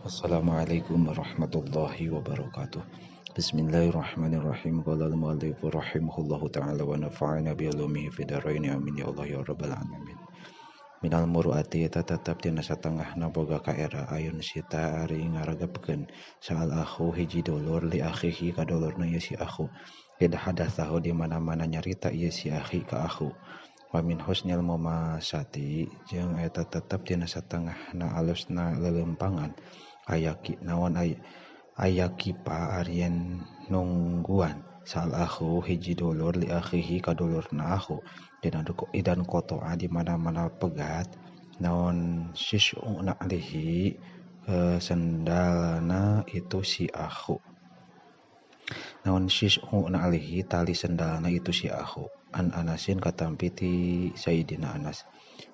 Assalamualaikum warahmatullahi wabarakatuh. Bismillahirrahmanirrahim. Qala al-mu'allif rahimahullahu ta'ala wa nafa'ana bi ulumihi fid dharain amin ya Allah ya rabbal alamin. Minal muruati eta tetep dina satengahna boga kaera ayun sita ari ngaragepkeun saal akhu hiji dulur li akhihi ka dulurna ieu si akhu. Ida hadatsahu di mana-mana nyarita ieu si akhi ka akhu. Wa min husnil mumasati jeung eta tetep dina satengahna alusna lelempangan ayaki naon ayakipa arien nungguan sal akhu hiji dulur li akhihi ka dulurna akhu idan kotoa di mana-mana pegat naon sis'una alihi sendalna itu si akhu naon sis'una alihi tali sendalna itu si akhu an Anasin katampi ti Sayyidina Anas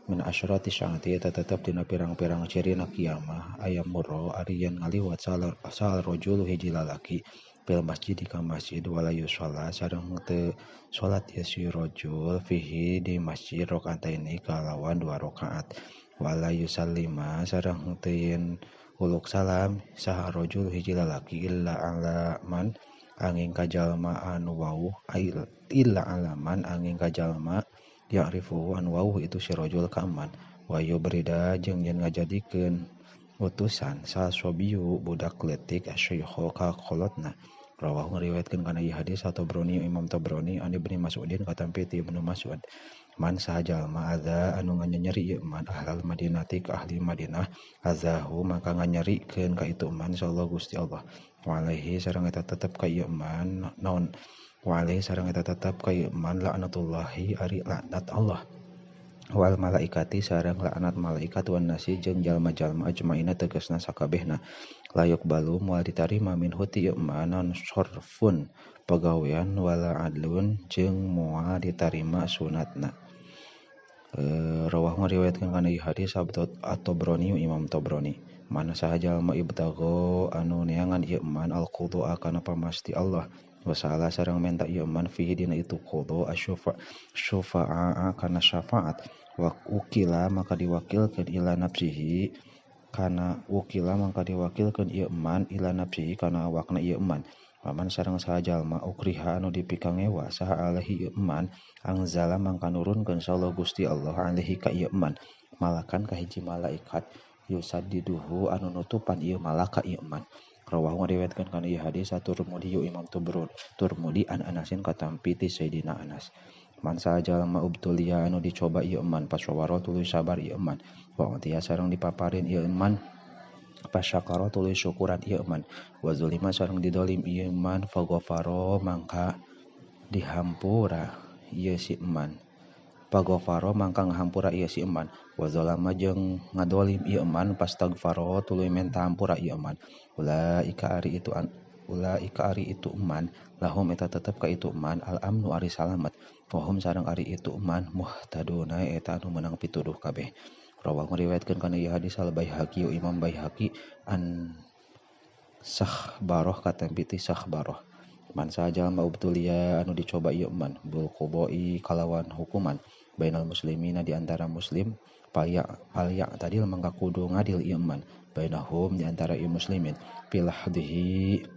min asyrati syaati eta tetep dina pirang-pirang cirina kiamah ayam murro ari yen ngaliwat sal rajul hiji lalaki fil masjid ka masjid wala yusalla sareng teu salat ieu si rajul fihi di masjid rakaataini kalawan 2 rakaat wala yusallima sareng teu yen uluk salam saha rajul hiji lalaki illa alaman angin kajalma anu wauh illa alaman angin kajalma ya'rifu an wauh itu si rajul kaaman wa yubrida jeung yen ngajadikeun utusan sa sobiyu budak leutik asyikho ka kolotna rawahu ngariwayatkeun kana ieu hadis Tabrani Imam Tabrani an Ibnu Mas'udin katampi ti Ibnu Mas'ud man sajalma adza anu nganyeri ieu man ahlal madinati ka ahli Madinah azahu maka nganyerikeun ka itu man sallallahu Gusti Allah walaihi sareng eta tetep ka ieu man naon walaihi sareng eta tetep ka ieu man laknatullahi ari laknat Allah wal malaikati sareng laknat malaikat wan nasi jeung jalma-jalma ajmaina tegasna sakabehna layuk balu moal ditarima min huti ieu man naon sorfun pagawean wala adlun jeung moal ditarima sunatna. Rawah ngariwayatkeun kana ieu hadis At-Tabrani Imam Tabrani mana saha jalma ibtago anu neangan ieu man al-qudua kana pamasti Allah wasala sareng menta ieu man fihi dina itu qudua syufa'a kana syafaat wa ukila maka diwakilkeun ila nafsihi kana ukila maka diwakilkeun ieu man ila nafsihi kana awakna ieu man paman sareng saha jalma ukriha anu dipikangewa saha alaihi ieu man angzala mangka nurunkeun sallallahu Gusti Allah alaihi ka ieu man malakan ka hiji malaikat yusaddiduhu anu nutupan ieu malaka ieu man rawahu ngariwayatkeun kana ieu hadis At-Tirmidzi Imam Tirmidzi an Anasin katampi ti Sayyidina Anas man sajalma ubtulia anu dicoba ieu man pasawaro tuluy sabar ieu man wa utiya sareng dipaparin ieu man pasyakara tuluy syukuran ieu man wa zulima sareng didolim ieu man faghfaro mangka dihampura ieu si man paghfaro mangka ngahampura ieu si man wa zalama jeung ngadolim ieu man pastagfaro tuluy minta hampura ieu man ulaika ari itu man lahum eta tetep ka itu man al amnu ari salamet wa hum sareng ari itu man muhtaduna eta anu meunang pituduh kabeh. Rawahu ngariwayatkeun kana ieu hadis al Baihaqi Imam Baihaqi an Sakhbarah katampi ti Sakhbarah man sajalma ubtulia anu dicoba ieu man bil qodoi kalawan hukuman bainal muslimina di antara muslim palya tadil mangka kudu ngadil ieu man bainahum di antara ieu muslimin fil hadhihi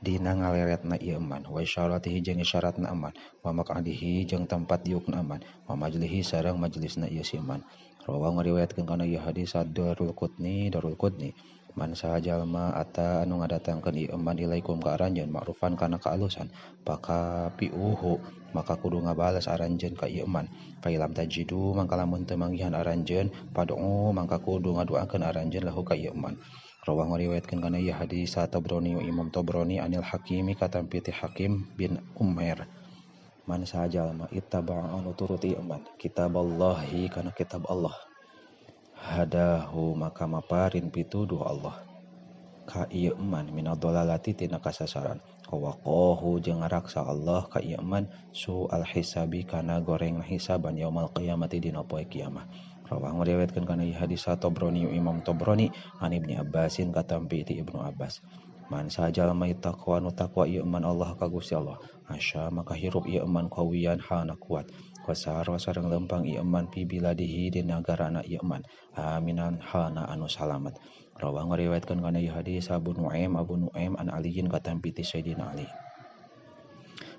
dina ngaleretna ieu man wa isyaratihi jeung isyaratna aman wa maq'adihi jeung tempat diukna aman wa majlihi sareng majlisna ieu si man. Rawahu ngariwayatkeun kana ieu hadis Darul Qutni man sajalma ata anu ngadatangkeun ieu man ilaikum ka aranjeun ma'rufan kana kaalusan paka piuhu maka kudu ngabales aranjeun ka ieu man fa ilam tajidu mangka lamun teu manggihan aranjeun pad'u mangka kudu ngaduakeun aranjeun lahu ka ieu man. Rawahu ngariwayatkeun kana ieu hadis Tabrani Imam Tabrani anil Hakimi katampi ti Hakim bin Umair man sajalma ittaba'a anu turuti iman kitaballahi kana kitab Allah hadahu maka maparin pituduh Allah ka ieu man minadhalalati tina kasasaran waqahu jeung ngaraksa Allah ka ieu man su'al hisabi kana goreng hisaban yaumul qiyamati dina poe kiamah. Rawahu ngariwayatkeun kana ieu hadis Tabrani Imam Tabrani an Ibnu Abbasin katampi ti Ibnu Abbas man sajalma taqwa nu taqwa ieu man Allah ka Gusti Allah asya maka hirup ieu man qawiyan hana kuat wasaro sareng lempang ieu man fi biladihi di nagarana ieu man aminan halna anu salamet. Rawah ngariwayatkeun kana ieu hadis Abu Nuaim an Aliyin katampi ti Sayyidina Ali.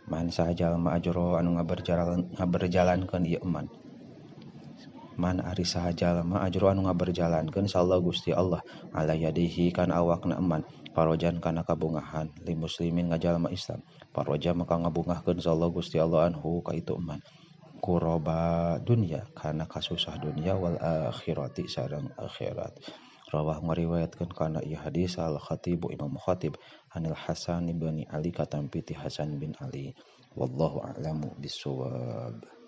Man sajalma ajro anu ngaberjalankeun ieu man. Man ari saha jalma ajro anu ngaberjalankeun sallallahu Gusti Allah ala yadihi kan awakna eman parojan kana kabungahan li muslimin ngajalma Islam paroja maka ngabungahkeun sallallahu Gusti Allah anhu ka itu eman kuroba dunya kana kasusah dunya wal akhirati sareng akhirat. Rawah ngariwayatkeun kana ieu hadis al Khatib Imam Khatib anil Hasan bin Ali katampi ti Hasan bin Ali wallahu a'lamu bissawab.